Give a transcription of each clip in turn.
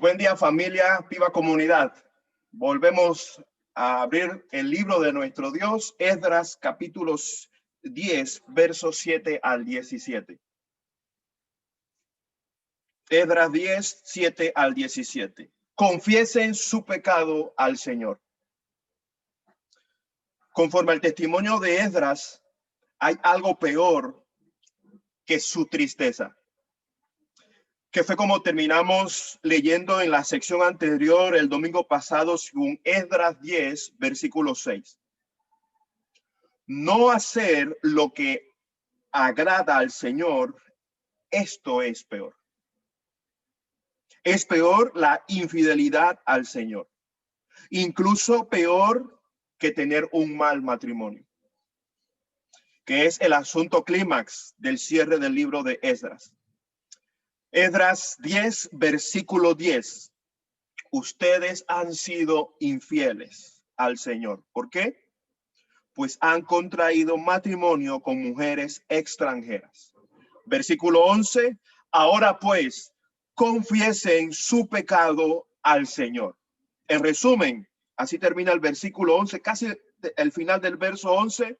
Buen día, familia, viva comunidad. Volvemos a abrir el libro de nuestro Dios, Esdras, capítulos 10, versos 7 al 17. Esdras 10, 7 al 17. Confiesen su pecado al Señor. Conforme al testimonio de Esdras, hay algo peor que su tristeza, que fue como terminamos leyendo en la sección anterior el domingo pasado, según Esdras 10, versículo 6. No hacer lo que agrada al Señor, esto es peor. Es peor la infidelidad al Señor. Incluso peor que tener un mal matrimonio, que es el asunto clímax del cierre del libro de Esdras. Esdras 10, versículo 10. Ustedes han sido infieles al Señor. ¿Por qué? Pues han contraído matrimonio con mujeres extranjeras. Versículo 11. Ahora pues, confiesen su pecado al Señor. En resumen, así termina el versículo 11, casi el final del verso 11.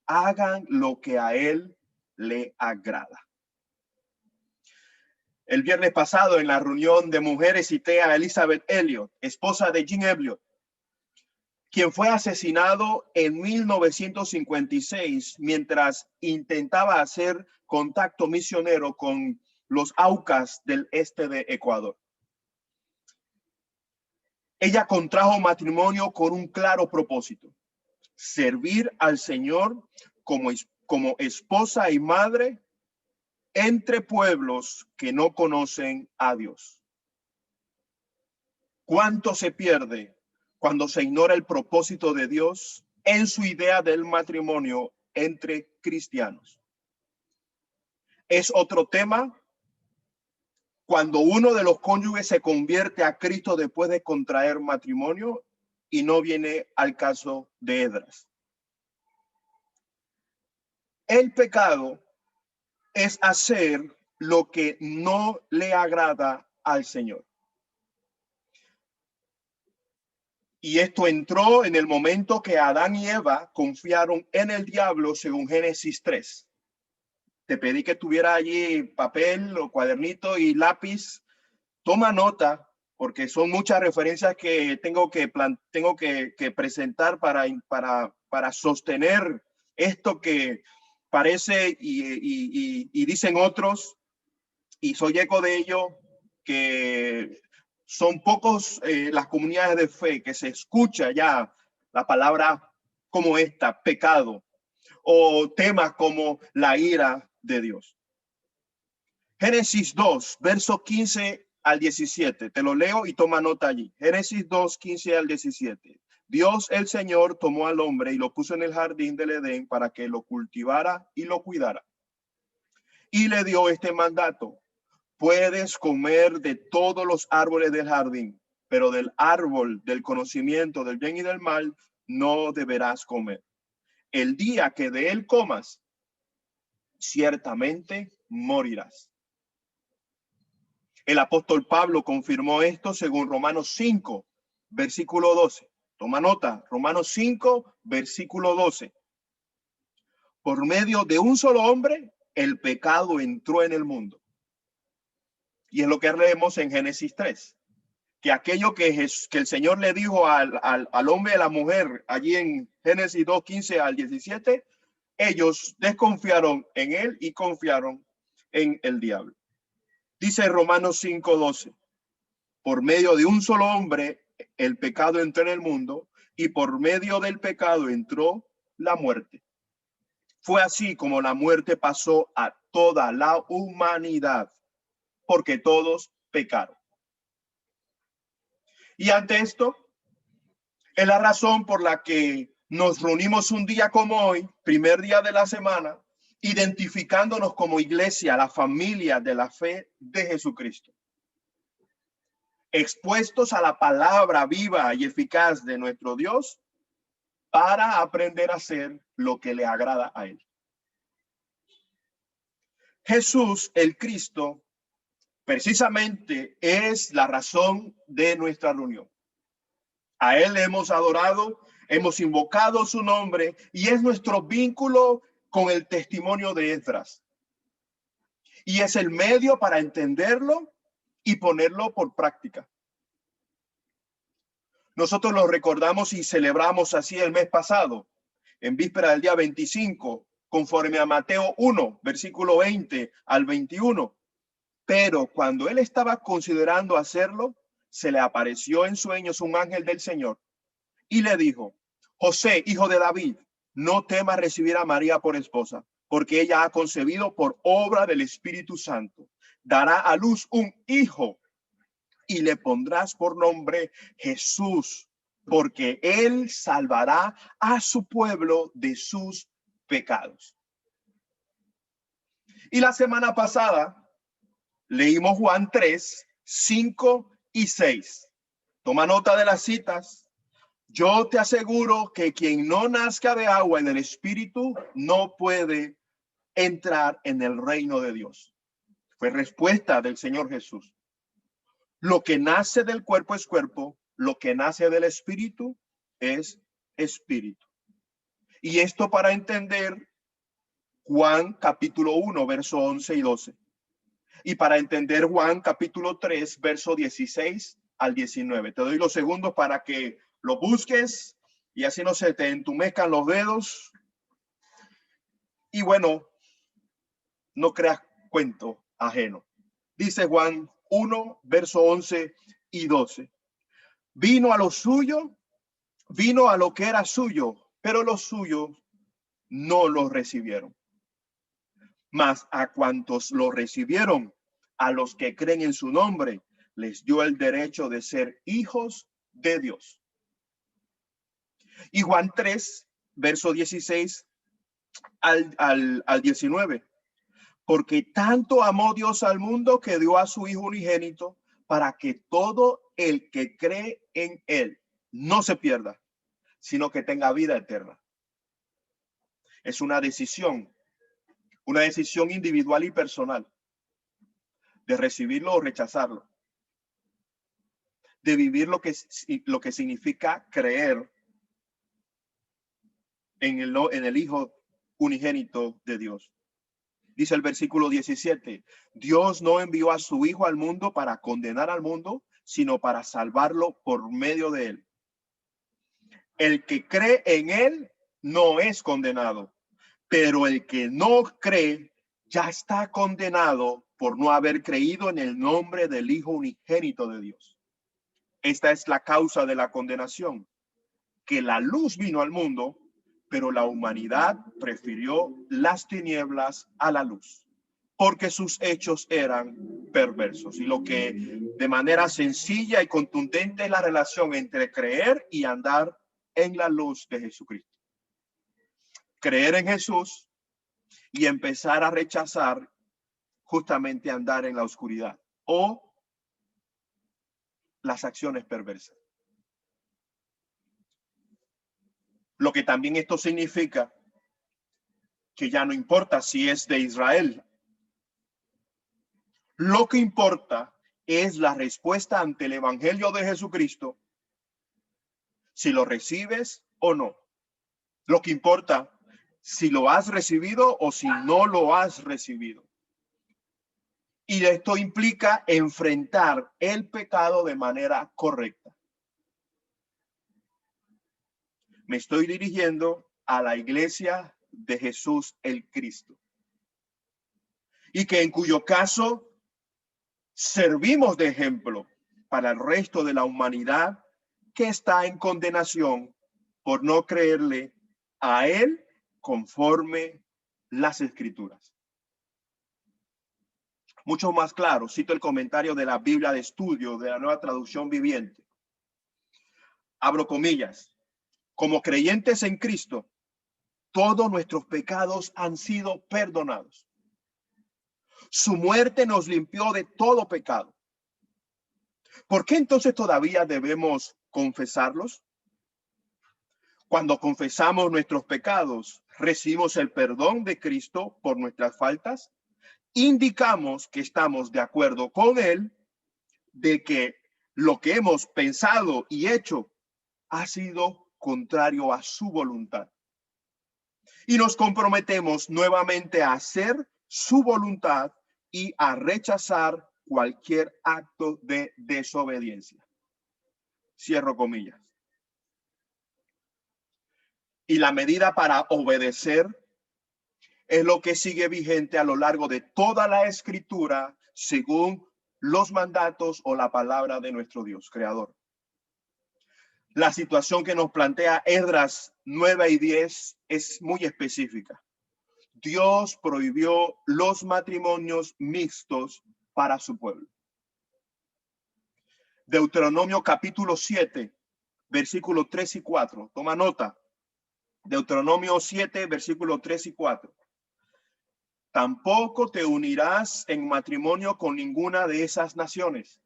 Hagan lo que a él le agrada. El viernes pasado, en la reunión de mujeres, cité a Elizabeth Elliot, esposa de Jim Elliot, quien fue asesinado en 1956 mientras intentaba hacer contacto misionero con los Aucas del este de Ecuador. Ella contrajo matrimonio con un claro propósito: servir al Señor como esposa y madre entre pueblos que no conocen a Dios. ¿Cuánto se pierde cuando se ignora el propósito de Dios en su idea del matrimonio entre cristianos? Es otro tema cuando uno de los cónyuges se convierte a Cristo después de contraer matrimonio y no viene al caso de Esdras. El pecado es hacer lo que no le agrada al Señor. Y esto entró en el momento que Adán y Eva confiaron en el diablo, según Génesis 3. Te pedí que tuviera allí papel o cuadernito y lápiz. Toma nota, porque son muchas referencias que tengo que presentar para sostener esto que parece y dicen otros, y soy eco de ello, que son pocos las comunidades de fe que se escucha ya la palabra como esta, pecado, o temas como la ira de Dios. Génesis 2, verso 15 al 17. Te lo leo y toma nota allí. Génesis 2, 15 al 17. Dios el Señor tomó al hombre y lo puso en el jardín del Edén para que lo cultivara y lo cuidara. Y le dio este mandato: puedes comer de todos los árboles del jardín, pero del árbol del conocimiento del bien y del mal no deberás comer. El día que de él comas, ciertamente morirás. El apóstol Pablo confirmó esto según Romanos 5, versículo 12. Toma nota, Romanos 5, versículo 12. Por medio de un solo hombre, el pecado entró en el mundo. Y es lo que leemos en Génesis 3. Que aquello que el Señor le dijo al hombre y a la mujer allí en Génesis 2, 15 al 17, ellos desconfiaron en él y confiaron en el diablo. Dice Romanos 5:12, por medio de un solo hombre el pecado entró en el mundo y por medio del pecado entró la muerte. Fue así como la muerte pasó a toda la humanidad, porque todos pecaron. Y ante esto, es la razón por la que nos reunimos un día como hoy, primer día de la semana, identificándonos como iglesia, la familia de la fe de Jesucristo. Expuestos a la palabra viva y eficaz de nuestro Dios para aprender a hacer lo que le agrada a él. Jesús, el Cristo, Precisamente es la razón de nuestra reunión. A Él le hemos adorado, hemos invocado su nombre y es nuestro vínculo con el testimonio de Esdras. Y es el medio para entenderlo y ponerlo por práctica. Nosotros lo recordamos y celebramos así el mes pasado, en víspera del día 25, conforme a Mateo 1, versículo 20 al 21. Pero cuando él estaba considerando hacerlo, se le apareció en sueños un ángel del Señor y le dijo: José, hijo de David, no temas recibir a María por esposa, porque ella ha concebido por obra del Espíritu Santo. Dará a luz un hijo y le pondrás por nombre Jesús, porque él salvará a su pueblo de sus pecados. Y la semana pasada leímos Juan 3, 5 y 6. Toma nota de las citas. Yo te aseguro que quien no nazca de agua en el Espíritu no puede entrar en el reino de Dios. Fue respuesta del Señor Jesús. Lo que nace del cuerpo es cuerpo, lo que nace del Espíritu es espíritu. Y esto para entender Juan capítulo 1, verso 11 y 12. Y para entender Juan capítulo 3, verso 16 al 19. Te doy los segundos para que lo busques y así no se te entumezcan los dedos. Y bueno, no creas cuento ajeno. Dice Juan 1, verso 11 y 12. Vino a lo suyo, vino a lo que era suyo, pero los suyos no lo recibieron. Mas a cuantos lo recibieron, a los que creen en su nombre, les dio el derecho de ser hijos de Dios. Y Juan 3, verso 16 al 19. Porque tanto amó Dios al mundo que dio a su Hijo unigénito para que todo el que cree en él no se pierda, sino que tenga vida eterna. Es una decisión individual y personal de recibirlo o rechazarlo, de vivir lo que significa creer en el Hijo unigénito de Dios. Dice el versículo 17, Dios no envió a su Hijo al mundo para condenar al mundo, sino para salvarlo por medio de él. El que cree en él no es condenado, pero el que no cree ya está condenado por no haber creído en el nombre del Hijo unigénito de Dios. Esta es la causa de la condenación, que la luz vino al mundo, pero la humanidad prefirió las tinieblas a la luz, porque sus hechos eran perversos. Y lo que de manera sencilla y contundente es la relación entre creer y andar en la luz de Jesucristo. Creer en Jesús y empezar a rechazar justamente andar en la oscuridad o las acciones perversas. Lo que también esto significa que ya no importa si es de Israel. Lo que importa es la respuesta ante el Evangelio de Jesucristo, si lo recibes o no. Lo que importa si lo has recibido o si no lo has recibido. Y esto implica enfrentar el pecado de manera correcta. Me estoy dirigiendo a la iglesia de Jesús el Cristo. Y que en cuyo caso servimos de ejemplo para el resto de la humanidad que está en condenación por no creerle a él conforme las Escrituras. Mucho más claro, cito el comentario de la Biblia de Estudio de la Nueva Traducción Viviente. Abro comillas. Como creyentes en Cristo, todos nuestros pecados han sido perdonados. Su muerte nos limpió de todo pecado. ¿Por qué entonces todavía debemos confesarlos? Cuando confesamos nuestros pecados, recibimos el perdón de Cristo por nuestras faltas indicamos que estamos de acuerdo con él de que lo que hemos pensado y hecho ha sido contrario a su voluntad. Y nos comprometemos nuevamente a hacer su voluntad y a rechazar cualquier acto de desobediencia. Cierro comillas. Y la medida para obedecer es lo que sigue vigente a lo largo de toda la escritura según los mandatos o la palabra de nuestro Dios creador. La situación que nos plantea Esdras 9 y 10 es muy específica. Dios prohibió los matrimonios mixtos para su pueblo. Deuteronomio capítulo 7, versículos 3 y 4. Toma nota. Deuteronomio 7, versículos 3 y 4. Tampoco te unirás en matrimonio con ninguna de esas naciones.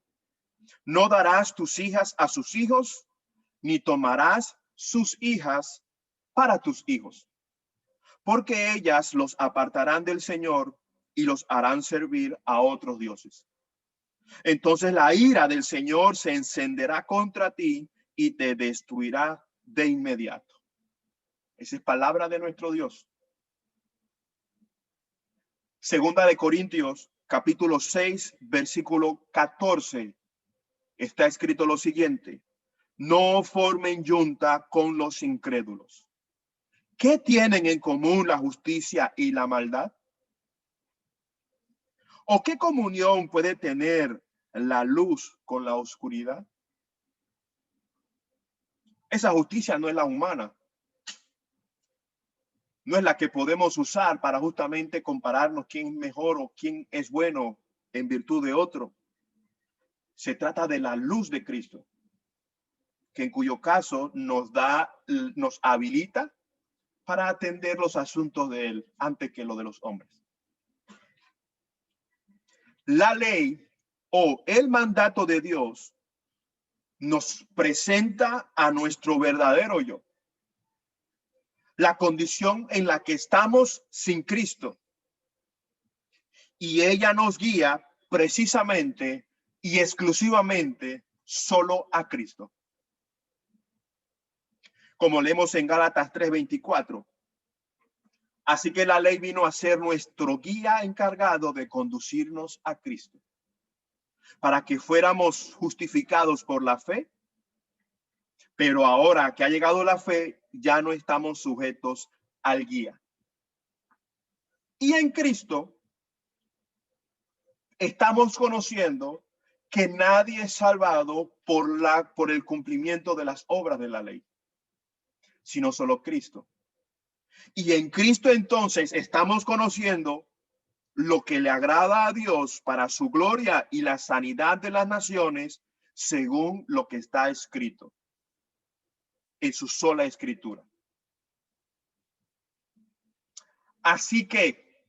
No darás tus hijas a sus hijos, ni tomarás sus hijas para tus hijos, porque ellas los apartarán del Señor y los harán servir a otros dioses. Entonces la ira del Señor se encenderá contra ti y te destruirá de inmediato. Esa es palabra de nuestro Dios. Segunda de Corintios, capítulo 6, versículo 14. Está escrito lo siguiente: no formen yunta con los incrédulos. ¿Qué tienen en común la justicia y la maldad? ¿O qué comunión puede tener la luz con la oscuridad? Esa justicia no es la humana. No es la que podemos usar para justamente compararnos quién es mejor o quién es bueno en virtud de otro. Se trata de la luz de Cristo, que en cuyo caso nos habilita para atender los asuntos de él antes que lo de los hombres. La ley o el mandato de Dios nos presenta a nuestro verdadero yo, la condición en la que estamos sin Cristo, y ella nos guía precisamente y exclusivamente solo a Cristo. Como leemos en Gálatas 3:24. Así que la ley vino a ser nuestro guía encargado de conducirnos a Cristo, para que fuéramos justificados por la fe. Pero ahora que ha llegado la fe, ya no estamos sujetos al guía. Y en Cristo estamos conociendo que nadie es salvado por el cumplimiento de las obras de la ley, sino solo Cristo. Y en Cristo entonces estamos conociendo lo que le agrada a Dios para su gloria y la sanidad de las naciones, según lo que está escrito en su sola escritura. Así que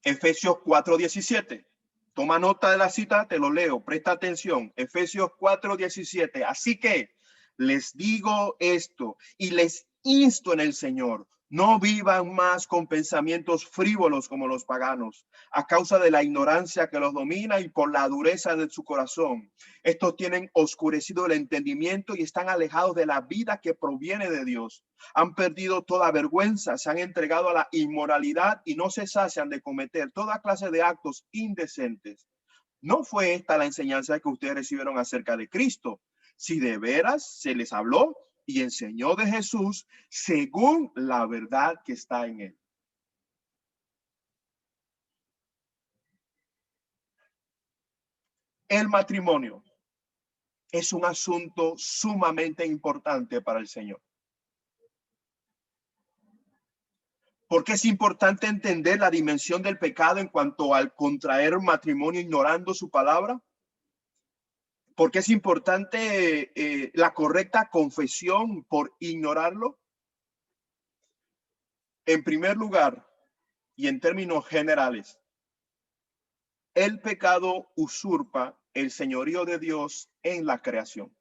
Efesios 4:17. Toma nota de la cita, te lo leo, presta atención. Efesios 4:17. Así que les digo esto y les insto en el Señor: no vivan más con pensamientos frívolos como los paganos, a causa de la ignorancia que los domina y por la dureza de su corazón. Estos tienen oscurecido el entendimiento y están alejados de la vida que proviene de Dios. Han perdido toda vergüenza, se han entregado a la inmoralidad y no se sacian de cometer toda clase de actos indecentes. ¿No fue esta la enseñanza que ustedes recibieron acerca de Cristo? Si de veras se les habló y enseñó de Jesús según la verdad que está en él. El matrimonio es un asunto sumamente importante para el Señor. Porque es importante entender la dimensión del pecado en cuanto al contraer matrimonio ignorando su palabra. Porque es importante la correcta confesión por ignorarlo. En primer lugar, y en términos generales, el pecado usurpa el señorío de Dios en la creación.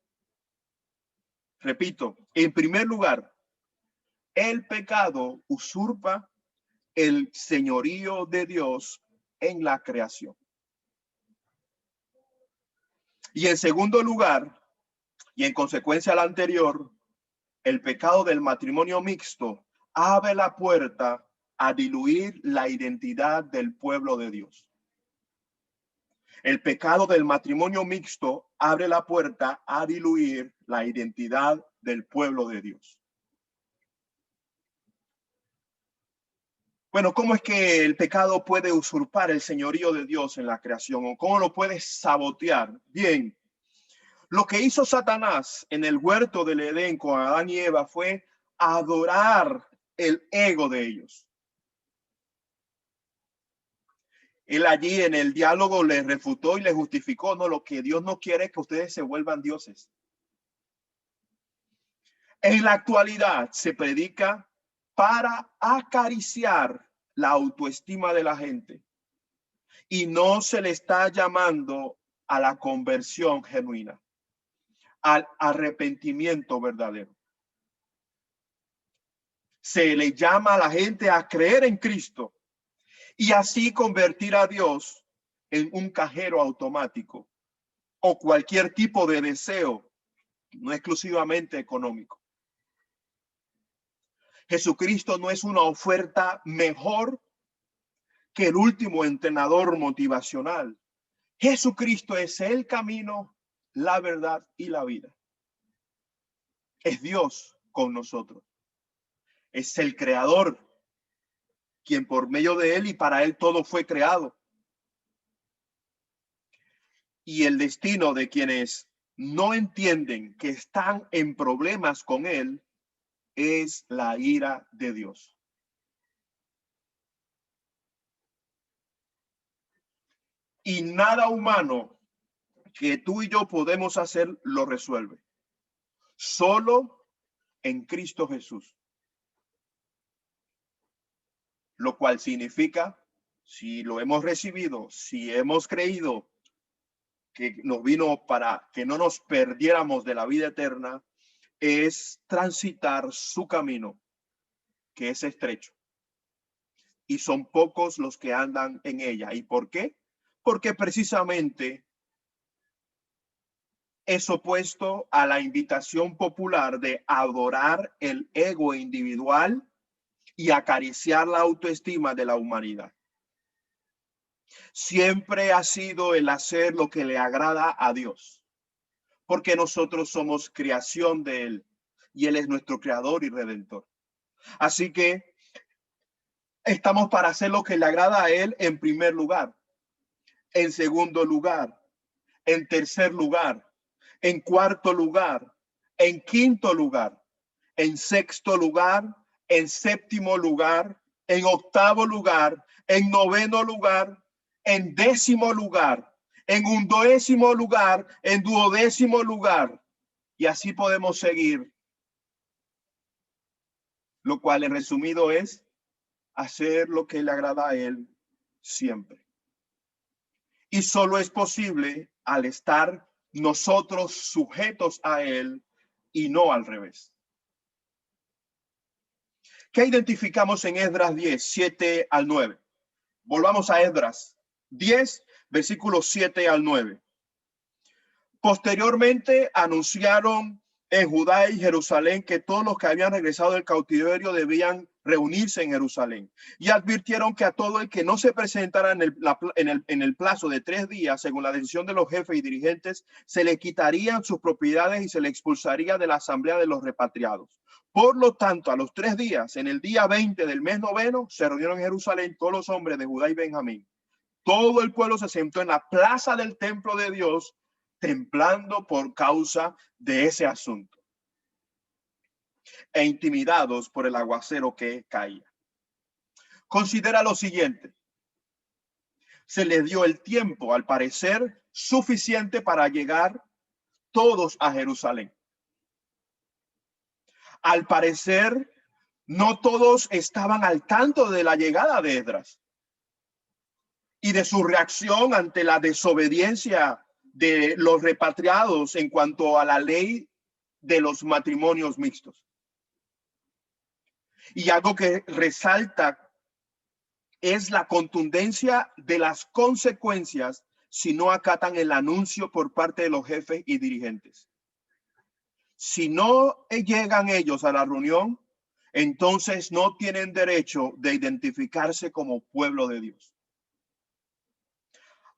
Repito, en primer lugar, el pecado usurpa el señorío de Dios en la creación. Y en segundo lugar, y en consecuencia a la anterior, el pecado del matrimonio mixto abre la puerta a diluir la identidad del pueblo de Dios. El pecado del matrimonio mixto abre la puerta a diluir la identidad del pueblo de Dios. Bueno, ¿cómo es que el pecado puede usurpar el señorío de Dios en la creación? ¿O cómo lo puede sabotear? Bien, lo que hizo Satanás en el huerto del Edén con Adán y Eva fue adorar el ego de ellos. Él allí en el diálogo les refutó y les justificó, no, lo que Dios no quiere es que ustedes se vuelvan dioses. En la actualidad se predica para acariciar la autoestima de la gente y no se le está llamando a la conversión genuina, al arrepentimiento verdadero. Se le llama a la gente a creer en Cristo y así convertir a Dios en un cajero automático o cualquier tipo de deseo, no exclusivamente económico. Jesucristo no es una oferta mejor que el último entrenador motivacional. Jesucristo es el camino, la verdad y la vida. Es Dios con nosotros. Es el creador, quien por medio de él y para él todo fue creado. Y el destino de quienes no entienden que están en problemas con él es la ira de Dios. Y nada humano que tú y yo podemos hacer lo resuelve. Solo en Cristo Jesús. Lo cual significa, si lo hemos recibido, si hemos creído que nos vino para que no nos perdiéramos de la vida eterna, es transitar su camino, que es estrecho. Y son pocos los que andan en ella. ¿Y por qué? Porque precisamente es opuesto a la invitación popular de adorar el ego individual y acariciar la autoestima de la humanidad. Siempre ha sido el hacer lo que le agrada a Dios, porque nosotros somos creación de Él y Él es nuestro creador y redentor. Así que estamos para hacer lo que le agrada a Él en primer lugar, en segundo lugar, en tercer lugar, en cuarto lugar, en quinto lugar, en sexto lugar, en séptimo lugar, en octavo lugar, en noveno lugar, en décimo lugar, en undécimo lugar, en duodécimo lugar. Y así podemos seguir. Lo cual en resumido es hacer lo que le agrada a él siempre. Y solo es posible al estar nosotros sujetos a él y no al revés. ¿Qué identificamos en Esdras 10, 7 al 9? Volvamos a Esdras 10, versículos 7 al 9. Posteriormente anunciaron en Judá y Jerusalén que todos los que habían regresado del cautiverio debían reunirse en Jerusalén, y advirtieron que a todo el que no se presentara en el plazo de 3 días, según la decisión de los jefes y dirigentes, se le quitarían sus propiedades y se le expulsaría de la asamblea de los repatriados. Por lo tanto, a los 3 días, en el día 20 del mes noveno, se reunieron en Jerusalén todos los hombres de Judá y Benjamín. Todo el pueblo se sentó en la plaza del templo de Dios, temblando por causa de ese asunto e intimidados por el aguacero que caía. Considera lo siguiente: se les dio el tiempo, al parecer, suficiente para llegar todos a Jerusalén. Al parecer, no todos estaban al tanto de la llegada de Esdras y de su reacción ante la desobediencia de los repatriados en cuanto a la ley de los matrimonios mixtos. Y algo que resalta es la contundencia de las consecuencias si no acatan el anuncio por parte de los jefes y dirigentes. Si no llegan ellos a la reunión, entonces no tienen derecho de identificarse como pueblo de Dios.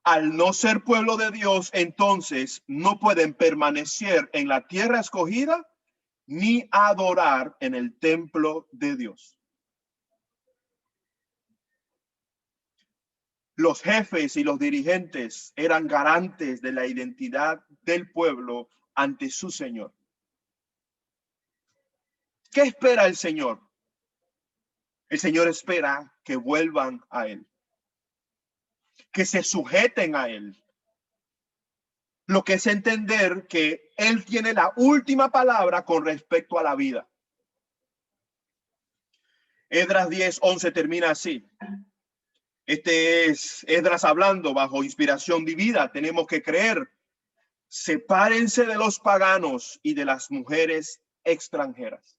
Al no ser pueblo de Dios, entonces no pueden permanecer en la tierra escogida ni adorar en el templo de Dios. Los jefes y los dirigentes eran garantes de la identidad del pueblo ante su Señor. ¿Qué espera el Señor? El Señor espera que vuelvan a Él, que se sujeten a Él. Lo que es entender que Él tiene la última palabra con respecto a la vida. Esdras 10:11 termina así. Este es Esdras hablando bajo inspiración divina. Tenemos que creer. Sepárense de los paganos y de las mujeres extranjeras.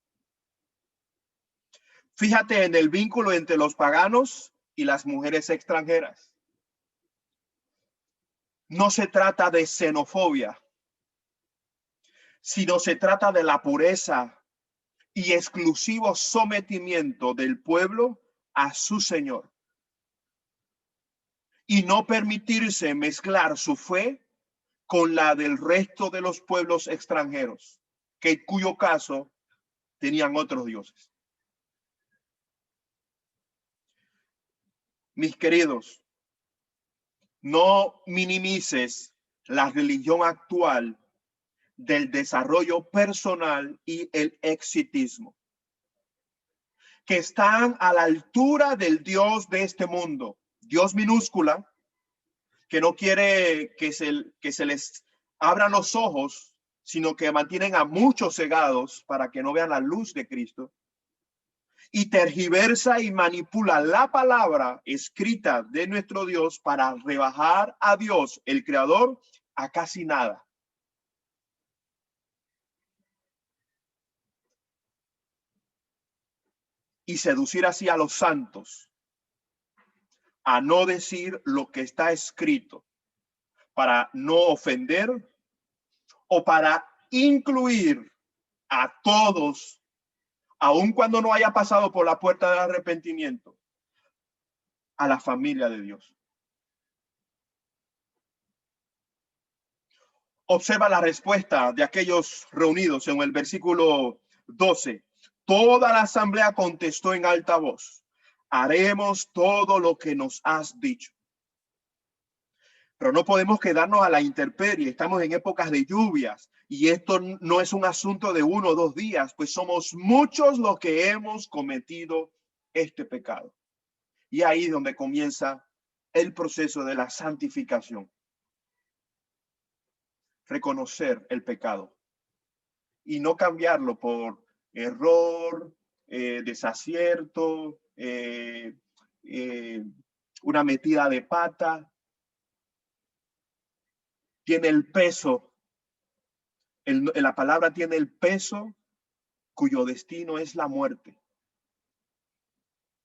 Fíjate en el vínculo entre los paganos y las mujeres extranjeras. No se trata de xenofobia, sino se trata de la pureza y exclusivo sometimiento del pueblo a su Señor. Y no permitirse mezclar su fe con la del resto de los pueblos extranjeros, que en cuyo caso tenían otros dioses. Mis queridos, no minimices la religión actual del desarrollo personal y el exitismo, que están a la altura del Dios de este mundo, Dios minúscula, que no quiere que se les abran los ojos, sino que mantienen a muchos cegados para que no vean la luz de Cristo, y tergiversa y manipula la palabra escrita de nuestro Dios para rebajar a Dios, el Creador, a casi nada. Y seducir así a los santos a no decir lo que está escrito para no ofender o para incluir a todos, aun cuando no haya pasado por la puerta del arrepentimiento, a la familia de Dios. Observa la respuesta de aquellos reunidos en el versículo 12. Toda la asamblea contestó en alta voz: haremos todo lo que nos has dicho. Pero no podemos quedarnos a la intemperie. Estamos en épocas de lluvias y esto no es un asunto de 1 o 2 días, pues somos muchos los que hemos cometido este pecado. Y ahí es donde comienza el proceso de la santificación. Reconocer el pecado y no cambiarlo por error, desacierto, una metida de pata. Tiene el peso, la palabra tiene el peso cuyo destino es la muerte.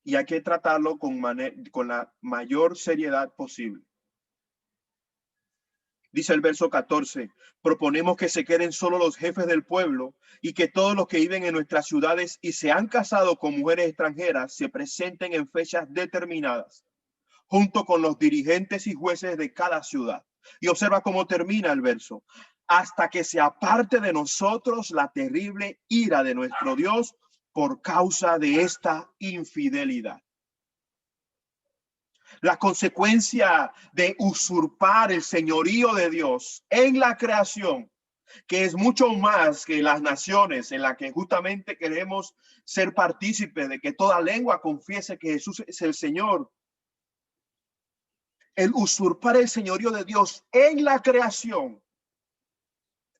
Y hay que tratarlo con la mayor seriedad posible. Dice el verso 14, proponemos que se queden solo los jefes del pueblo y que todos los que viven en nuestras ciudades y se han casado con mujeres extranjeras se presenten en fechas determinadas, junto con los dirigentes y jueces de cada ciudad. Y observa cómo termina el verso. Hasta que se aparte de nosotros la terrible ira de nuestro Dios por causa de esta infidelidad. La consecuencia de usurpar el señorío de Dios en la creación, que es mucho más que las naciones, en la que justamente queremos ser partícipes de que toda lengua confiese que Jesús es el Señor. El usurpar el señorío de Dios en la creación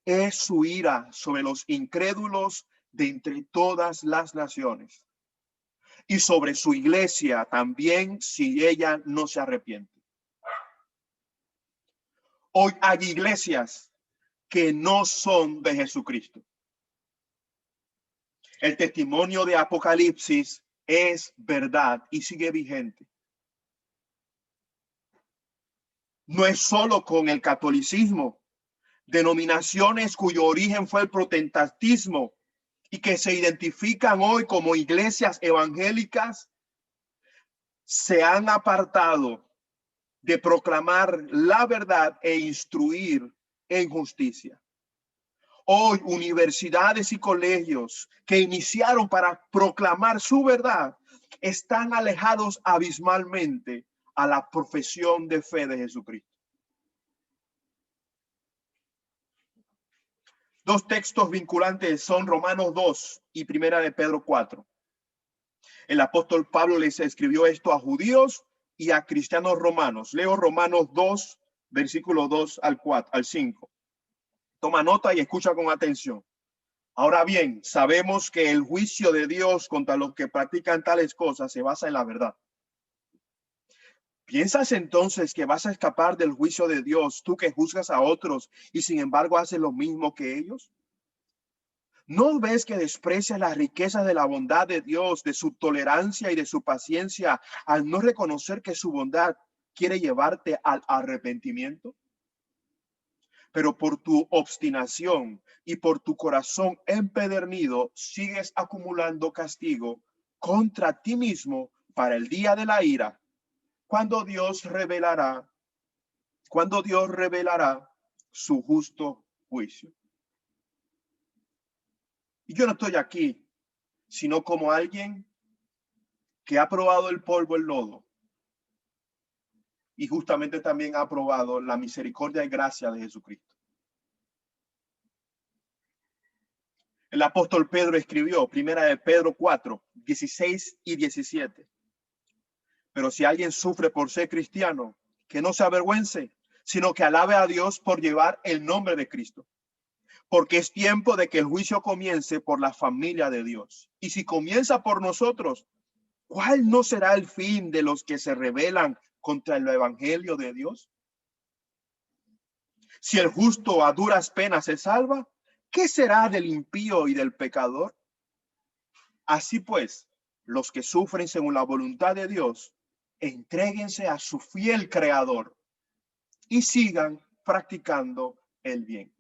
es su ira sobre los incrédulos de entre todas las naciones y sobre su iglesia también si ella no se arrepiente. Hoy hay iglesias que no son de Jesucristo. El testimonio de Apocalipsis es verdad y sigue vigente. No es solo con el catolicismo. Denominaciones cuyo origen fue el protestantismo y que se identifican hoy como iglesias evangélicas se han apartado de proclamar la verdad e instruir en justicia. Hoy universidades y colegios que iniciaron para proclamar su verdad están alejados abismalmente a la profesión de fe de Jesucristo. Dos textos vinculantes son Romanos 2 y Primera de Pedro 4. El apóstol Pablo les escribió esto a judíos y a cristianos romanos. Leo Romanos 2, versículo 2 al 5. Toma nota y escucha con atención. Ahora bien, sabemos que el juicio de Dios contra los que practican tales cosas se basa en la verdad. ¿Piensas entonces que vas a escapar del juicio de Dios, tú que juzgas a otros y sin embargo haces lo mismo que ellos? ¿No ves que desprecias las riquezas de la bondad de Dios, de su tolerancia y de su paciencia, al no reconocer que su bondad quiere llevarte al arrepentimiento? Pero por tu obstinación y por tu corazón empedernido, sigues acumulando castigo contra ti mismo para el día de la ira, cuando Dios revelará su justo juicio. Y yo no estoy aquí, sino como alguien que ha probado el polvo, el lodo, y justamente también ha probado la misericordia y gracia de Jesucristo. El apóstol Pedro escribió, Primera de Pedro 4, 16 y 17. Pero si alguien sufre por ser cristiano, que no se avergüence, sino que alabe a Dios por llevar el nombre de Cristo. Porque es tiempo de que el juicio comience por la familia de Dios. Y si comienza por nosotros, ¿cuál no será el fin de los que se rebelan contra el evangelio de Dios? Si el justo a duras penas se salva, ¿qué será del impío y del pecador? Así pues, los que sufren según la voluntad de Dios, entréguense a su fiel creador y sigan practicando el bien.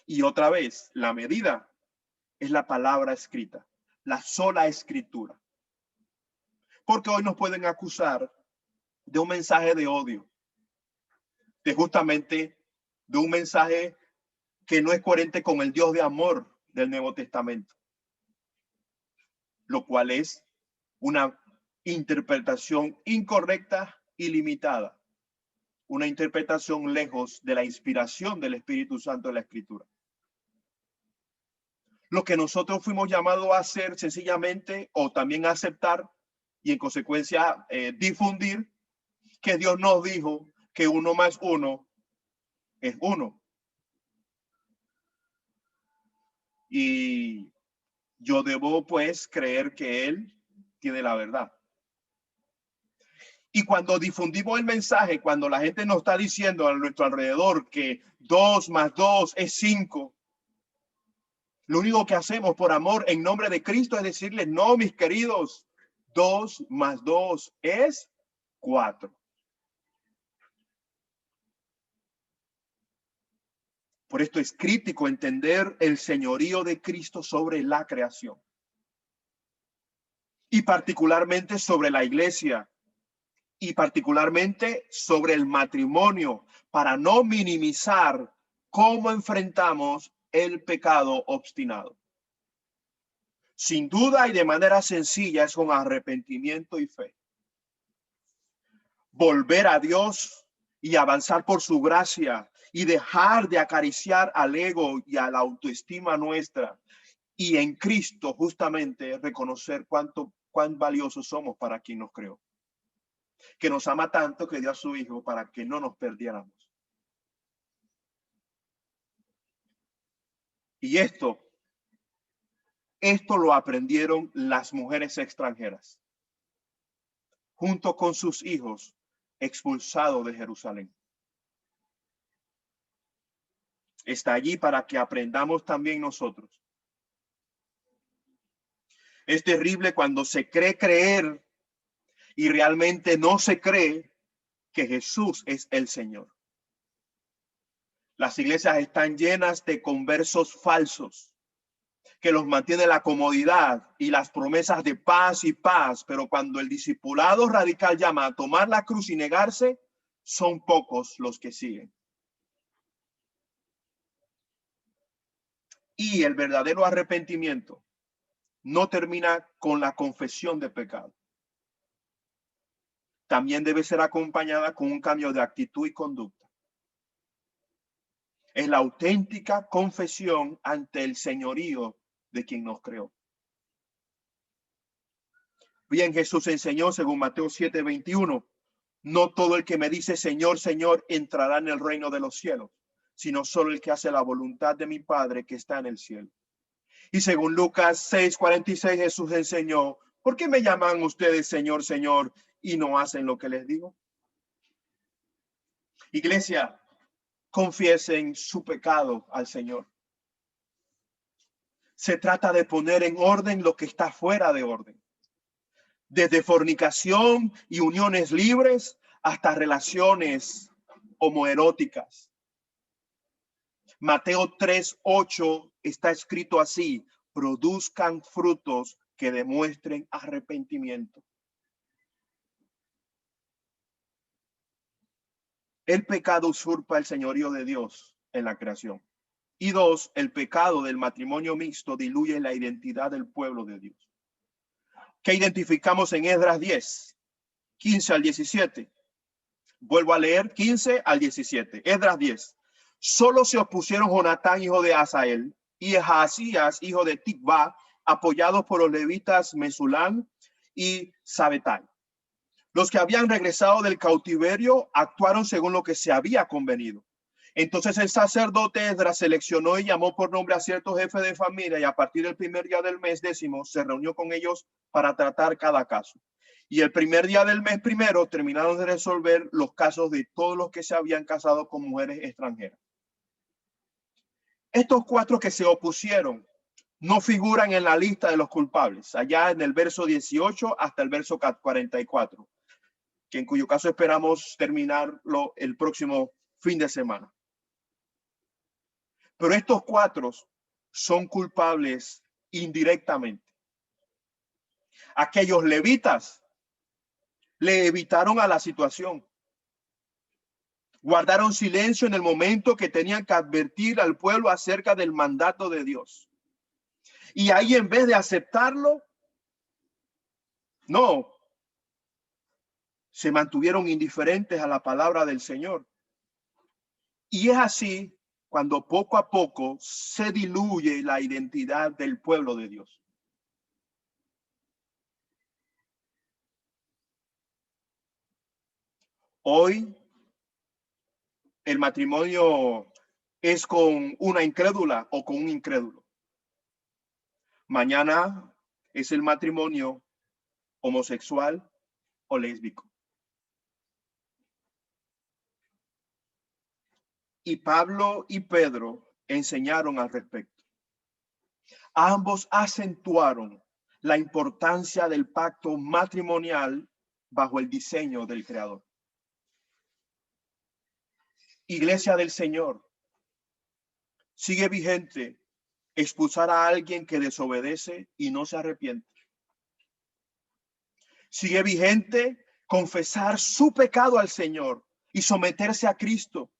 Y otra vez, la medida es la palabra escrita, la sola escritura. Porque hoy nos pueden acusar de un mensaje de odio, de un mensaje que no es coherente con el Dios de amor del Nuevo Testamento, lo cual es una interpretación incorrecta y limitada, una interpretación lejos de la inspiración del Espíritu Santo de la Escritura. Lo que nosotros fuimos llamados a hacer sencillamente, o también a aceptar y en consecuencia difundir, que Dios nos dijo que 1 más 1 es 1. Y yo debo pues creer que Él tiene la verdad. Y cuando difundimos el mensaje, cuando la gente nos está diciendo a nuestro alrededor que 2 más 2 es 5, lo único que hacemos por amor en nombre de Cristo es decirles, no, mis queridos, 2 más 2 es 4. Por esto es crítico entender el señorío de Cristo sobre la creación. Y particularmente sobre la iglesia. Y particularmente sobre el matrimonio, para no minimizar cómo enfrentamos el pecado obstinado. Sin duda y de manera sencilla es con arrepentimiento y fe. Volver a Dios y avanzar por su gracia y dejar de acariciar al ego y a la autoestima nuestra y en Cristo justamente reconocer cuán valiosos somos para quien nos creó, que nos ama tanto que dio a su Hijo para que no nos perdiéramos. Y esto lo aprendieron las mujeres extranjeras, junto con sus hijos expulsados de Jerusalén. Está allí para que aprendamos también nosotros. Es terrible cuando se cree creer y realmente no se cree que Jesús es el Señor. Las iglesias están llenas de conversos falsos que los mantiene la comodidad y las promesas de paz y paz, pero cuando el discipulado radical llama a tomar la cruz y negarse, son pocos los que siguen. Y el verdadero arrepentimiento no termina con la confesión de pecado. También debe ser acompañada con un cambio de actitud y conducta. Es la auténtica confesión ante el señorío de quien nos creó. Bien, Jesús enseñó según Mateo 7:21, no todo el que me dice Señor, Señor entrará en el reino de los cielos, sino solo el que hace la voluntad de mi Padre que está en el cielo. Y según Lucas 6:46, Jesús enseñó, ¿por qué me llaman ustedes Señor, Señor y no hacen lo que les digo? Iglesia, confiesen su pecado al Señor. Se trata de poner en orden lo que está fuera de orden. Desde fornicación y uniones libres hasta relaciones homoeróticas. Mateo 3:8 está escrito así: produzcan frutos que demuestren arrepentimiento. El pecado usurpa el señorío de Dios en la creación. Y dos, el pecado del matrimonio mixto diluye la identidad del pueblo de Dios. ¿Qué identificamos en Esdras 10, 15 al 17? Vuelvo a leer 15 al 17. Esdras 10. Solo se opusieron Jonatán, hijo de Asael, y Jaasías, hijo de Tikva, apoyados por los levitas Mesulán y Sabetai. Los que habían regresado del cautiverio actuaron según lo que se había convenido. Entonces el sacerdote Esdras seleccionó y llamó por nombre a ciertos jefes de familia, y a partir del primer día del mes 10 se reunió con ellos para tratar cada caso. Y el primer día del mes primero terminaron de resolver los casos de todos los que se habían casado con mujeres extranjeras. Estos 4 que se opusieron no figuran en la lista de los culpables, allá en el verso 18 hasta el verso 44, que en cuyo caso esperamos terminarlo el próximo fin de semana. Pero estos 4 son culpables indirectamente. Aquellos levitas le evitaron a la situación. Guardaron silencio en el momento que tenían que advertir al pueblo acerca del mandato de Dios. Y ahí, en vez de aceptarlo, no, se mantuvieron indiferentes a la palabra del Señor. Y es así cuando poco a poco se diluye la identidad del pueblo de Dios. Hoy el matrimonio es con una incrédula o con un incrédulo. Mañana es el matrimonio homosexual o lésbico. Y Pablo y Pedro enseñaron al respecto. Ambos acentuaron la importancia del pacto matrimonial bajo el diseño del Creador. Iglesia del Señor, sigue vigente expulsar a alguien que desobedece y no se arrepiente. Sigue vigente confesar su pecado al Señor y someterse a Cristo.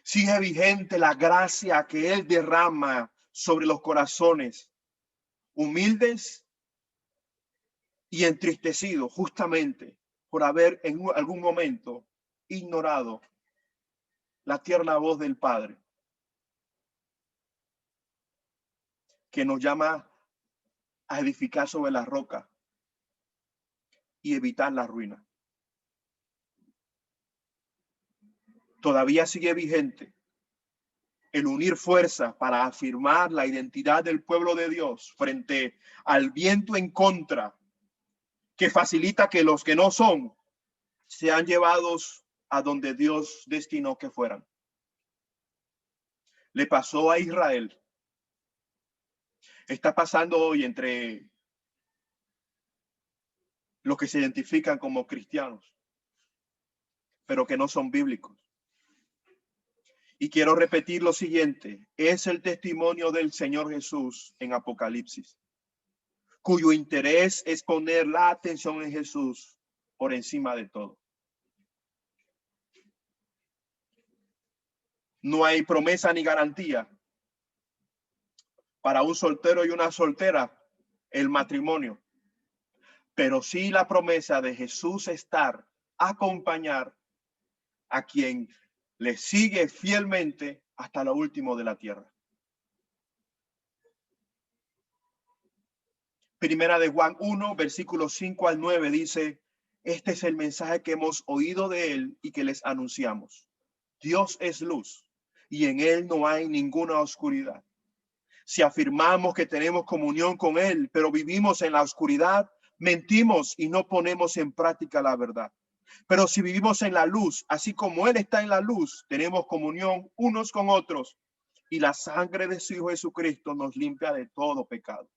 Sigue vigente la gracia que Él derrama sobre los corazones humildes y entristecidos justamente por haber en algún momento ignorado la tierna voz del Padre, que nos llama a edificar sobre la roca y evitar la ruina. Todavía sigue vigente el unir fuerzas para afirmar la identidad del pueblo de Dios frente al viento en contra que facilita que los que no son sean llevados a donde Dios destinó que fueran. Le pasó a Israel. Está pasando hoy entre los que se identifican como cristianos. pero que no son bíblicos. Y quiero repetir lo siguiente, es el testimonio del Señor Jesús en Apocalipsis, cuyo interés es poner la atención en Jesús por encima de todo. No hay promesa ni garantía para un soltero y una soltera el matrimonio, pero sí la promesa de Jesús estar, acompañar a quien le sigue fielmente hasta lo último de la tierra. Primera de Juan 1, versículos 5 al 9 dice, este es el mensaje que hemos oído de él y que les anunciamos. Dios es luz y en él no hay ninguna oscuridad. Si afirmamos que tenemos comunión con él, pero vivimos en la oscuridad, mentimos y no ponemos en práctica la verdad. Pero si vivimos en la luz, así como él está en la luz, tenemos comunión unos con otros y la sangre de su Hijo Jesucristo nos limpia de todo pecado.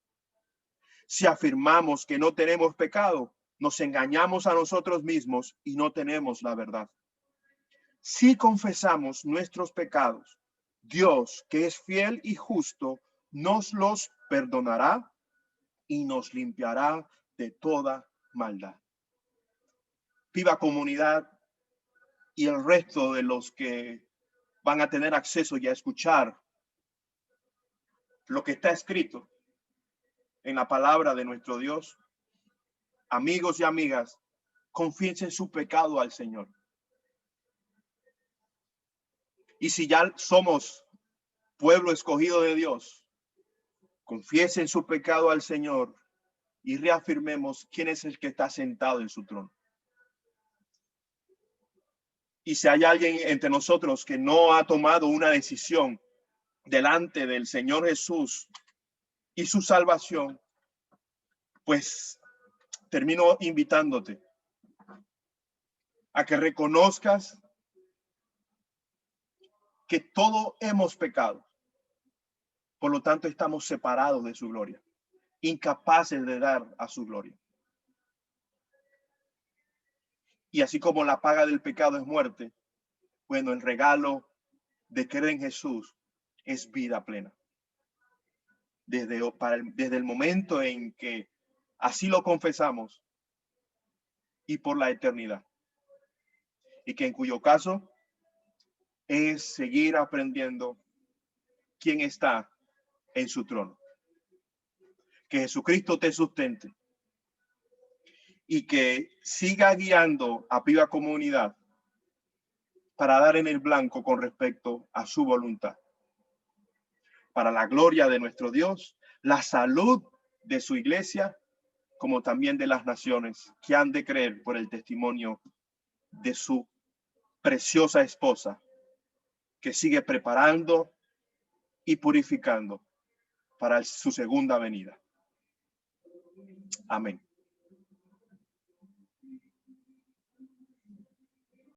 Si afirmamos que no tenemos pecado, nos engañamos a nosotros mismos y no tenemos la verdad. Si confesamos nuestros pecados, Dios, que es fiel y justo, nos los perdonará y nos limpiará de toda maldad. Viva Comunidad y el resto de los que van a tener acceso y a escuchar lo que está escrito en la palabra de nuestro Dios. Amigos y amigas, confiesen su pecado al Señor. Y si ya somos pueblo escogido de Dios, confiesen su pecado al Señor y reafirmemos quién es el que está sentado en su trono. Y si hay alguien entre nosotros que no ha tomado una decisión delante del Señor Jesús y su salvación, pues termino invitándote a que reconozcas que todos hemos pecado. Por lo tanto, estamos separados de su gloria, incapaces de dar a su gloria. Y así como la paga del pecado es muerte, bueno, el regalo de creer en Jesús es vida plena. Desde el momento en que así lo confesamos y por la eternidad. Y que en cuyo caso es seguir aprendiendo quién está en su trono. Que Jesucristo te sustente y que siga guiando a Viva Comunidad para dar en el blanco con respecto a su voluntad. Para la gloria de nuestro Dios, la salud de su iglesia, como también de las naciones que han de creer por el testimonio de su preciosa esposa, que sigue preparando y purificando para su segunda venida. Amén.